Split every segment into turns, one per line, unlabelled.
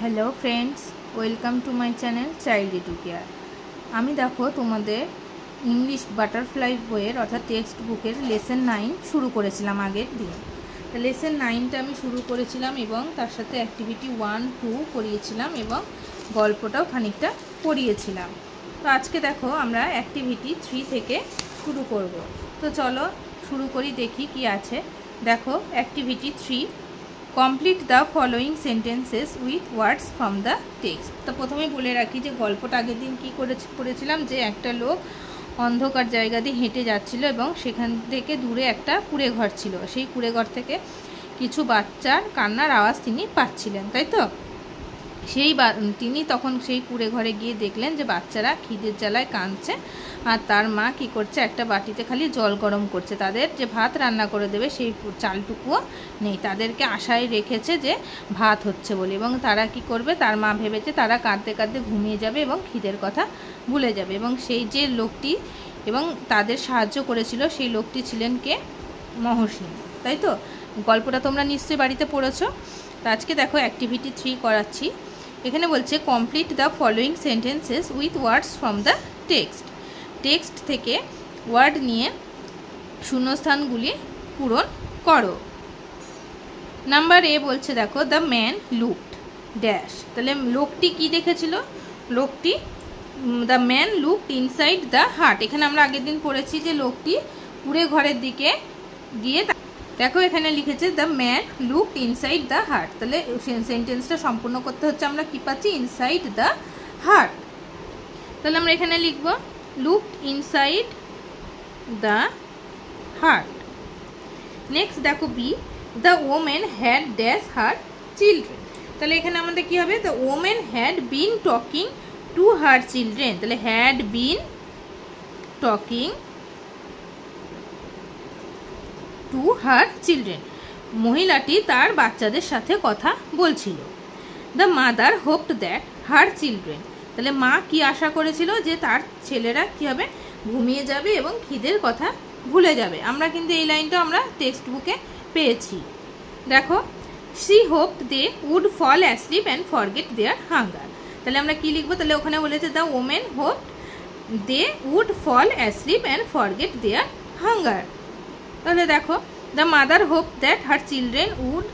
Hello friends, welcome to my channel child educare. আমি দেখো তোমাদের ইংলিশ বাটারফ্লাই বইয়ের অর্থাৎ টেক্সট বুকের লেসন 9 শুরু করেছিলাম আগের দিন। লেসন 9টা আমি শুরু করেছিলাম এবং তার সাথে অ্যাক্টিভিটি 1, 2 করিয়েছিলাম এবং গল্পটাও খানিকটা পড়িয়েছিলাম। তো আজকে দেখো আমরা অ্যাক্টিভিটি 3 থেকে শুরু করব। তো চলো শুরু করি, দেখি কি আছে। দেখো activity 3, complete the following sentences with words from the text. তো প্রথমে বলে রাখি যে গল্পটা আগের দিন কী করেছিলাম, যে একটা লোক অন্ধকার জায়গা দিয়ে হেঁটে যাচ্ছিল এবং সেখান থেকে দূরে একটা কুঁড়ে ঘর ছিল। সেই কুঁড়ে ঘর থেকে কিছু বাচ্চার কান্নার আওয়াজ তিনি পাচ্ছিলেন, তাই তো? তিনি তখন সেই কুঁড়ে ঘরে গিয়ে দেখলেন যে বাচ্চারা খিদের জ্বালায় কাঁদছে আর তার মা কি করছে, একটা বাটিতে খালি জল গরম করছে। তাদের যে ভাত রান্না করে দেবে সেই চালটুকুও নেই। তাদেরকে আশায় রেখেছে যে ভাত হচ্ছে বলে, এবং তারা কি করবে, তার মা ভেবেছে তারা কাঁদতে কাঁদতে ঘুমিয়ে যাবে এবং খিদের কথা ভুলে যাবে। এবং সেই যে লোকটি এবং তাদের সাহায্য করেছিল সেই লোকটি ছিলেন কে? মহসিন, তাই তো? গল্পটা তোমরা নিশ্চয়ই বাড়িতে পড়েছো। তো আজকে দেখো অ্যাক্টিভিটি 3 করাচ্ছি। এখানে বলছে complete the following sentences with words from the text. Text থেকে ওয়ার্ড নিয়ে শূন্যস্থানগুলি পূরণ করো। নাম্বার এ বলছে দেখো, দ্য ম্যান লুকড ড্যাশ। তাহলে লোকটি কি দেখেছিল? লোকটি, the man looked inside the হাট। এখানে আমরা আগের দিন পড়েছি যে লোকটি কুঁড়ে ঘরের দিকে গিয়ে, দেখো এখানে লিখেছে the man looked inside the heart. তাহলে সেন্টেন্সটা সম্পূর্ণ করতে হচ্ছে আমরা কি পাচ্ছি? Inside the heart. তাহলে আমরা এখানে লিখব looked inside the heart. Next দেখো B, the women had dash her children. তাহলে এখানে আমাদের কি হবে? The women had been talking to her children. তাহলে had been talking to her children. মহিলাটি তার বাচ্চাদের সাথে কথা বলছিল। The mother hoped that her children. তাহলে মা কি আশা করেছিল? যে তার ছেলেরা কি হবে? ঘুমিয়ে যাবে এবং খিদের কথা ভুলে যাবে। আমরা কিন্তু এই লাইনটা আমরা টেক্সট বুকে পেয়েছি। দেখো, she hoped they would fall asleep and forget their hunger. তাহলে আমরা কি লিখবো? তাহলে ওখানে বলেছে the women hoped they would fall asleep and forget their hunger. তাহলে দেখো, the mother hope that her children would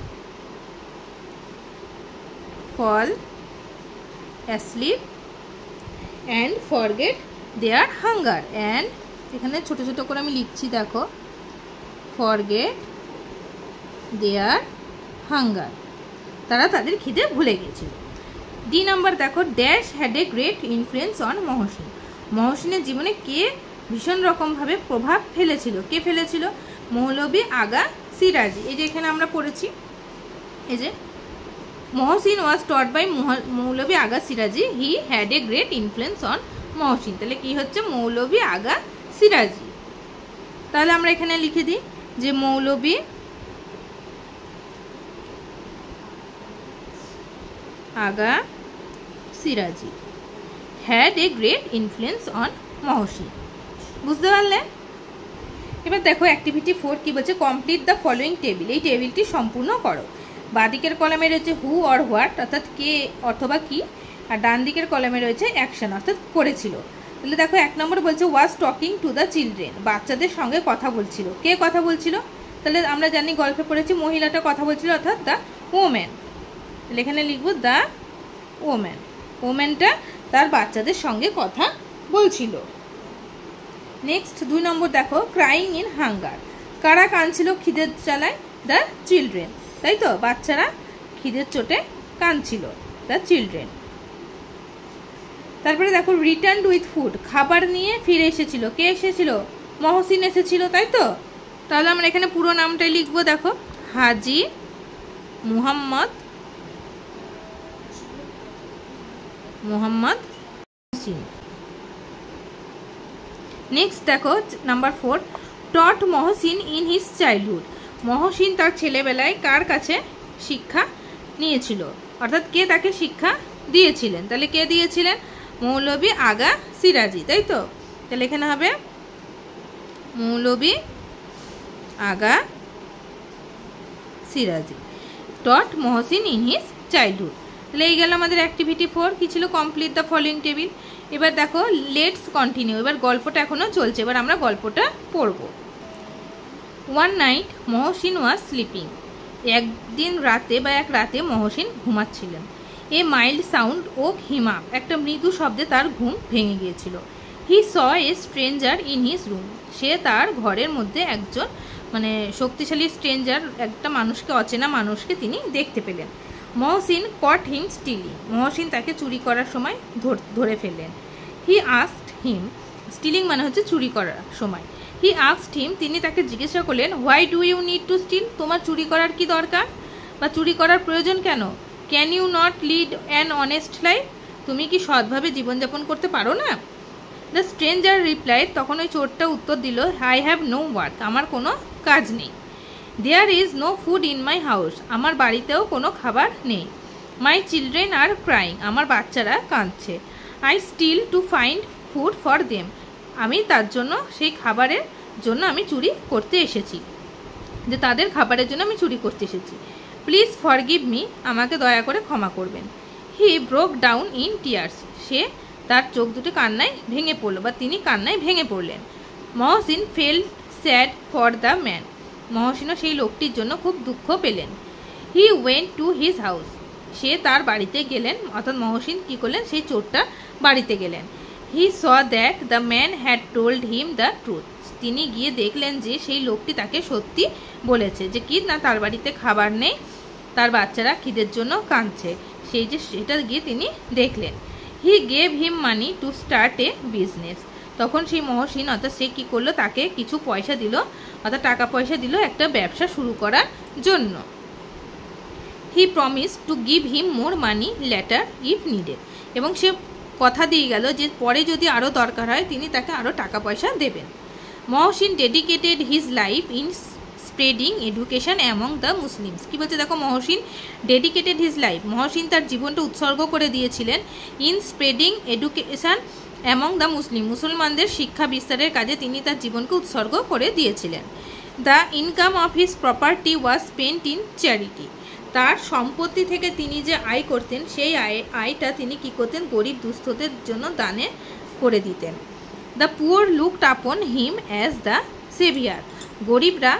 fall asleep and forget their hunger. And এখানে ছোট ছোট করে আমি লিখছি, দেখো, ফরগেট দেয়ার হাঙ্গার। তারা তাদের খিদে ভুলে গেছিল। ডি নাম্বার দেখো, dash had a great influence on Mohsin. মহসিনের জীবনে কে ভীষণ রকমভাবে প্রভাব ফেলেছিল? কে ফেলেছিল? মৌলভী আগা সিরাজি। এই যে এখানে আমরা পড়েছি, এই যে মহসিন ওয়াজ taught by Maulvi Aga Siraji, he had a great influence on Mohsin. তাহলে কি হচ্ছে? মৌলভী আগা সিরাজি। তাহলে আমরা এখানে লিখে দিই যে Maulvi Aga Siraji had a great influence on Mohsin. বুঝতে পারলে? এবার দেখো অ্যাক্টিভিটি 4 কি বলছে, কমপ্লিট দ্য ফলোয়িং টেবিল। এই টেবিলটি সম্পূর্ণ করো। বাঁদিকের কলামে রয়েছে হু অর হোয়াট অর্থাৎ কে অথবা কি, আর ডান দিকের কলামে রয়েছে অ্যাকশন অর্থাৎ করেছিল। তাহলে দেখো 1 নম্বর বলছে was talking to the children. বাচ্চাদের সঙ্গে কথা বলছিল। কে কথা বলছিল? তাহলে আমরা জানি গল্পে পড়েছি মহিলাটা কথা বলছিল অর্থাৎ দ্য ওম্যান। তাহলে এখানে লিখবো দ্য ওম্যান। ওম্যানটা তার বাচ্চাদের সঙ্গে কথা বলছিল। নেক্সট 2 নম্বর দেখো, ক্রাইং ইন হাঙ্গার। কারা কাঁদছিল খিদের জ্বালায়? দ্য চিলড্রেন, তাই তো? বাচ্চারা খিদের চোটে কাঁদছিল, দ্য চিলড্রেন। তারপরে দেখো রিটার্ন উইথ ফুড। খাবার নিয়ে ফিরে এসেছিল। কে এসেছিল? মহসিন এসেছিল, তাই তো? তাহলে আমরা এখানে পুরো নামটাই লিখবো, দেখো, হাজি মুহাম্মদ মহসিন। নেক্সট দেখো number 4, taught Mohsin in his childhood. Mohsin তার ছেলেবেলায় কার কাছে শিক্ষা নিয়েছিল? অর্থাৎ কে তাকে শিক্ষা দিয়েছিলেন? তাহলে কে দিয়েছিলেন? মৌলভী আগা সিরাজি, তাই তো? তাহলে এখানে হবে মৌলভী আগা সিরাজি taught Mohsin in his childhood. তাহলে এই গেল আমাদের অ্যাক্টিভিটি 4 কি ছিল, কমপ্লিট দ্য ফলোইং টেবিল। এবার দেখো লেটস কন্টিনিউ, এবার গল্পটা এখনো চলছে, এবার আমরা গল্পটা পড়ব। One night Mohsin was sleeping, একদিন রাতে বা এক রাতে মহসিন ঘুমাচ্ছিলেন। এ মাইল্ড সাউন্ড ও হিমা, একটা মৃদু শব্দে তার ঘুম ভেঙে গিয়েছিল। হি saw a stranger in his room, সে তার ঘরের মধ্যে একজন মানে শক্তিশালী স্ট্রেঞ্জার, একটা মানুষকে, অচেনা মানুষকে তিনি দেখতে পেলেন। Mohsin caught him stealing, Mohsin তাকে চুরি করার সময় ধরে ফেললেন। হি আস্কড হিম, স্টিলিং মানে হচ্ছে চুরি করার সময়। হি আস্কড হিম, তিনি তাকে জিজ্ঞাসা করলেন, why do you need to steal, তোমার চুরি করার কি দরকার বা চুরি করার প্রয়োজন কেন? Can you not lead an honest life, তুমি কি সৎভাবে জীবনযাপন করতে পারো না? দ্য স্ট্রেঞ্জার রিপ্লাইড, তখন ওই চোরটা উত্তর দিল, আই হ্যাভ নো ওয়ার্ক, আমার কোনো কাজ নেই। There is no food in my house, আমার বাড়িতেও কোনো খাবার নেই। মাই চিলড্রেন আর ক্রাইং, আমার বাচ্চারা কাঁদছে। I steal to find food for them, আমি তার জন্য সেই খাবারের জন্য আমি চুরি করতে এসেছি, যে তাদের খাবারের জন্য আমি চুরি করতে এসেছি। প্লিজ ফরগিভ মি, আমাকে দয়া করে ক্ষমা করবেন। He broke down in tears, সে তার চোখ দুটো কান্নায় ভেঙে পড়ল বা তিনি কান্নায় ভেঙে পড়লেন। Mohsin felt sad for the man, মহসিনও সেই লোকটির জন্য খুব দুঃখ পেলেন। He went to his house, সে তার বাড়িতে গেলেন, অর্থাৎ মহসিন কী করলেন, সেই চোরটা বাড়িতে গেলেন। He saw that the man had told him the truth, তিনি গিয়ে দেখলেন যে সেই লোকটি তাকে সত্যি বলেছে, যে কি না তার বাড়িতে খাবার নেই, তার বাচ্চারা খিদের জন্য কাঁদছে, সেই যে সেটা গিয়ে তিনি দেখলেন। He gave him money to start a business, তখন সেই মহসিন অর্থাৎ সে কী করলো, তাকে কিছু পয়সা দিল, অর্থাৎ টাকা পয়সা দিল একটা ব্যবসা শুরু করার জন্য। হি promise to give him more money letter if needed, এবং সে কথা দিয়ে গেল যে পরে যদি আরও দরকার হয় তিনি তাকে আরও টাকা পয়সা দেবেন। Mohsin dedicated his life in spreading education among the Muslims, কী বলছে দেখো, Mohsin dedicated his life, Mohsin তার জীবনটা উৎসর্গ করে দিয়েছিলেন in spreading education among the Muslim, মুসলমানদের শিক্ষা বিস্তারের কাজে তিনি তার জীবনকে উৎসর্গ করে দিয়েছিলেন। The income of his property was spent in charity, তার সম্পত্তি থেকে তিনি যে আয় করতেন সেই আয়টা তিনি কী করতেন, গরিব দুস্থদের জন্য দানে করে দিতেন। দ্য পুয়ার লুকড আপন হিম অ্যাজ দ্য সেভিয়ার, গরিবরা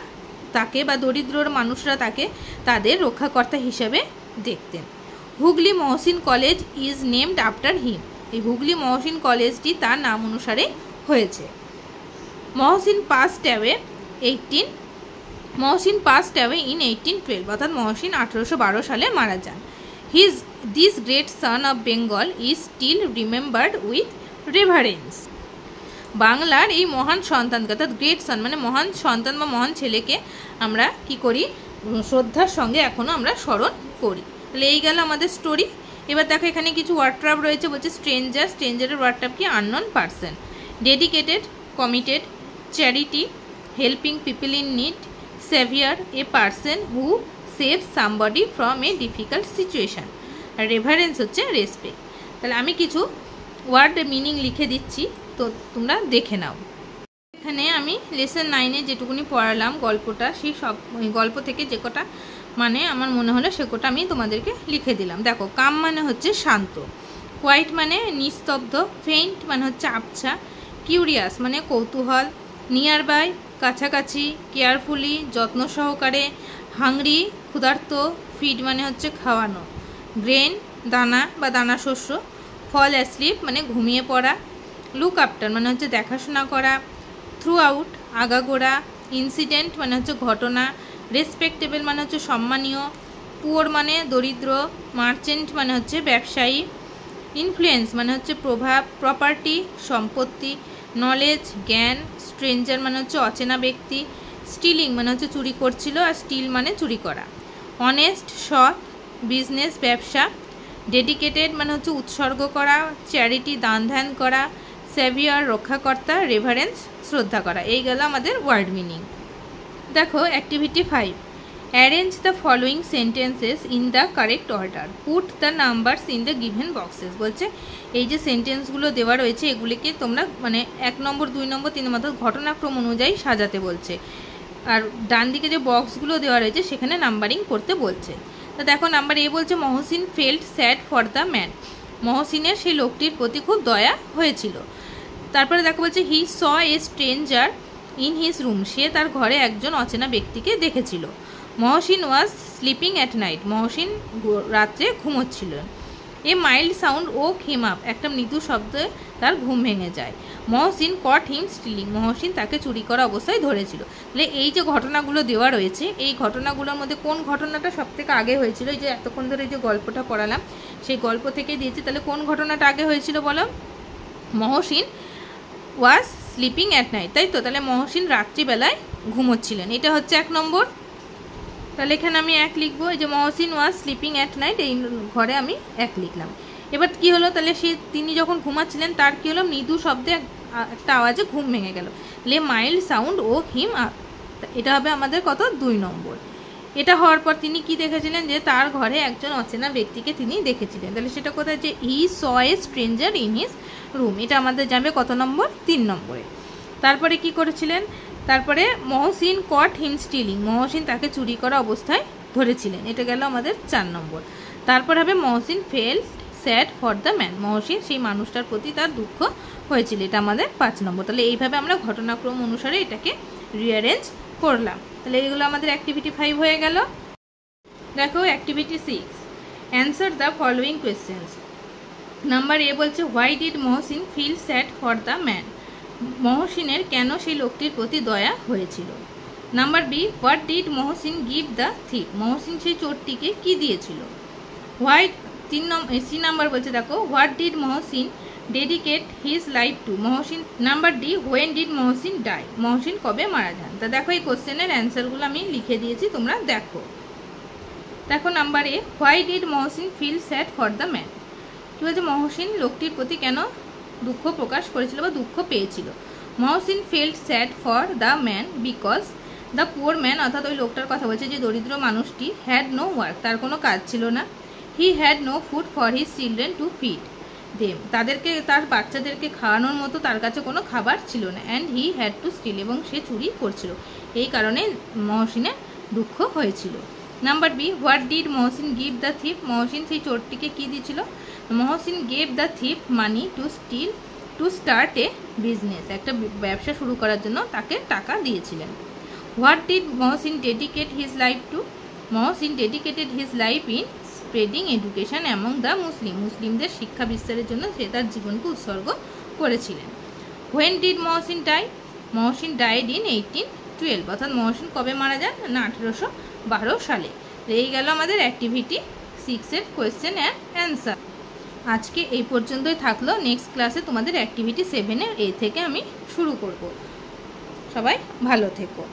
তাকে বা দরিদ্র মানুষরা তাকে তাদের রক্ষাকর্তা হিসেবে দেখতেন। Hooghly Mohsin college is named after him, এই হুগলি মহসিন কলেজটি তার নাম অনুসারে হয়েছে। মহসিন পাসড অ্যাওয়ে ইন 1812, অর্থাৎ মহসিন 1812 সালে মারা যান। This great son of Bengal is still remembered with reverence, বাংলার এই মহান সন্তানকে, অর্থাৎ গ্রেট সান মানে মহান সন্তান বা মহান ছেলেকে আমরা কি করি, শ্রদ্ধার সঙ্গে এখনও আমরা স্মরণ করি। তাহলে এই গেল আমাদের স্টোরি। এবার দেখো এখানে কিছু ওয়ার্ড ট্রাপ রয়েছে, বলছে স্ট্রেঞ্জার, স্ট্রেঞ্জারের ওয়ার্ড ট্রাপ কি, unknown person. Dedicated, committed. Charity, helping people in need. Saviour, a person who save somebody from a difficult situation. আর রেভারেন্স হচ্ছে রেসপেক্ট। তাহলে আমি কিছু ওয়ার্ড মিনিং লিখে দিচ্ছি, তো তোমরা দেখে নাও। এখানে আমি লেসন 9-এ যেটুকুনি পড়ালাম গল্পটা, সেই সব গল্প থেকে যে কটা মানে আমার মনে হলো সে কটা আমি তোমাদেরকে লিখে দিলাম। দেখো, কাম মানে হচ্ছে শান্ত, কোয়াইট মানে নিস্তব্ধ, ফেইন্ট মানে হচ্ছে আবছা, কিউরিয়াস মানে কৌতূহল, নিয়ার বাই কাছাকাছি, কেয়ারফুলি যত্ন সহকারে, হাংরি ক্ষুধার্ত, ফিড মানে হচ্ছে খাওয়ানো, গ্রেন দানা বা দানা শস্য, ফল অ্যাসলিপ মানে ঘুমিয়ে পড়া, লুক আফটার মানে হচ্ছে দেখাশোনা করা, থ্রু আউট আগাগোড়া, ইনসিডেন্ট মানে হচ্ছে ঘটনা, রেসপেক্টেবল মানে হচ্ছে সম্মানীয়, পুয়ার মানে দরিদ্র, মার্চেন্ট মানে হচ্ছে ব্যবসায়ী, ইনফ্লুয়েন্স মানে হচ্ছে প্রভাব, প্রপার্টি সম্পত্তি, নলেজ জ্ঞান, স্ট্রেঞ্জার মানে হচ্ছে অচেনা ব্যক্তি, স্টিলিং মানে হচ্ছে চুরি করছিল আর স্টিল মানে চুরি করা, অনেস্ট সৎ, বিজনেস ব্যবসা, ডেডিকেটেড মানে হচ্ছে উৎসর্গ করা, চ্যারিটি দান ধ্যান করা, সেভিয়ার রক্ষাকর্তা, রেভারেন্স শ্রদ্ধা করা। এই গেল আমাদের ওয়ার্ড মিনিং। দেখো activity 5, arrange the following sentences in the correct order, put the numbers in the given boxes. বলছে এই যে সেন্টেন্সগুলো দেওয়া রয়েছে এগুলিকে তোমরা মানে 1 নম্বর 2 নম্বর 3 নম্বর ঘটনাক্রম অনুযায়ী সাজাতে বলছে, আর ডান দিকে যে বক্সগুলো দেওয়া রয়েছে সেখানে নাম্বারিং করতে বলছে। তো দেখো নাম্বার এ বলছে Mohsin felt sad for the man, মহসিনের সেই লোকটির প্রতি খুব দয়া হয়েছিল। তারপরে দেখো বলছে he saw a stranger in his room, সে তার ঘরে একজন অচেনা ব্যক্তিকে দেখেছিল। Mohsin was sleeping at night, Mohsin রাত্রে ঘুমোচ্ছিলেন। A mild sound woke him up, একটা মৃদু শব্দে তার ঘুম ভেঙে যায়। Mohsin caught him stealing, Mohsin তাকে চুরি করা অবস্থায় ধরেছিল। তাহলে এই যে ঘটনাগুলো দেওয়া রয়েছে, এই ঘটনাগুলোর মধ্যে কোন ঘটনাটা সব থেকে আগে হয়েছিল? এই যে এতক্ষণ ধরে যে গল্পটা পড়ালাম সেই গল্প থেকে দিয়েছি, তাহলে কোন ঘটনাটা আগে হয়েছিল বলো? Mohsin was sleeping at night, তাই তো? তাহলে মহসিন রাত্রিবেলায় ঘুমোচ্ছিলেন, এটা হচ্ছে 1 নম্বর। তাহলে এখানে আমি 1 লিখবো। এই যে Mohsin was sleeping at night, এই ঘরে আমি 1 লিখলাম। এবার কি হলো? তাহলে তিনি যখন ঘুমাচ্ছিলেন তার কি হলো? মৃদু শব্দে একটা আওয়াজে ঘুম ভেঙে গেল। লে mild sound woke him up, এটা হবে আমাদের কত? 2 নম্বর। এটা হওয়ার পর তিনি কি দেখেছিলেন? যে তার ঘরে একজন অচেনা ব্যক্তিকে তিনি দেখেছিলেন। তাহলে সেটা কোথায়? যে হি saw a stranger in his room, এটা আমাদের যাবে কত নম্বর? 3 নম্বরে। তারপরে কি করেছিলেন? তারপরে Mohsin caught him stealing, Mohsin তাকে চুরি করা অবস্থায় ধরেছিলেন, এটা গেল আমাদের 4 নম্বর। তারপর হবে Mohsin felt sad for the man, Mohsin সেই মানুষটার প্রতি তার দুঃখ হয়েছিল, এটা আমাদের 5 নম্বর। তাহলে এইভাবে আমরা ঘটনাক্রম অনুসারে এটাকে রিঅ্যারেঞ্জ করলাম। তাহলে এইগুলো আমাদের অ্যাক্টিভিটি 5 হয়ে গেল। দেখো activity 6, answer the following questions. Number A বলছে why did Mohsin feel sad for the man, মহসিনের কেন সেই লোকটির প্রতি দয়া হয়েছিল। Number B, what did Mohsin give the thief, Mohsin সেই চোরটিকে কি দিয়েছিল। হোয়াই 3 নাম্বার বলছে দেখো what did Mohsin dedicate his life to, Mohsin. Number D, when did Mohsin die, Mohsin কবে মারা যান। তা দেখো এই কোশ্চেনের অ্যান্সারগুলো আমি লিখে দিয়েছি, তোমরা দেখো। দেখো number A, why did Mohsin feel sad for the man, কি বলছে? মহসিন লোকটির প্রতি কেন দুঃখ প্রকাশ করেছিল বা দুঃখ পেয়েছিল। Mohsin felt sad for the man because the poor man, অর্থাৎ ওই লোকটার কথা বলছে যে দরিদ্র মানুষটি, হ্যাড নো ওয়ার্ক, তার কোনো কাজ ছিল না। He had no food for his children to feed them, তাদেরকে তার বাচ্চাদেরকে খাওয়ানোর মতো তার কাছে কোনো খাবার ছিল না। And he had to steal, এবং সে চুরি করছিল, এই কারণে মহসিনের দুঃখ হয়েছিল। Number B, what did Mohsin give the thief, Mohsin সেই চোরটিকে কি দিয়েছিল? Mohsin gave the thief money to start a business, একটা ব্যবসা শুরু করার জন্য তাকে টাকা দিয়েছিলেন। What did Mohsin dedicate his life to, Mohsin dedicated his life in spreading education among the Muslim, মুসলিমদের শিক্ষা বিস্তারের জন্য সে তার জীবনকে উৎসর্গ করেছিলেন। When did Mohsin die, Mohsin died in 1812, অর্থাৎ মহসিন কবে মারা যান? না 1812 সালে। এই গেল আমাদের অ্যাক্টিভিটি 6 এর কোয়েশ্চেন অ্যান্ড অ্যান্সার। আজকে এই পর্যন্তই থাকলো। নেক্সট ক্লাসে তোমাদের অ্যাক্টিভিটি 7 এর এ থেকে আমি শুরু করব। সবাই ভালো থেকো।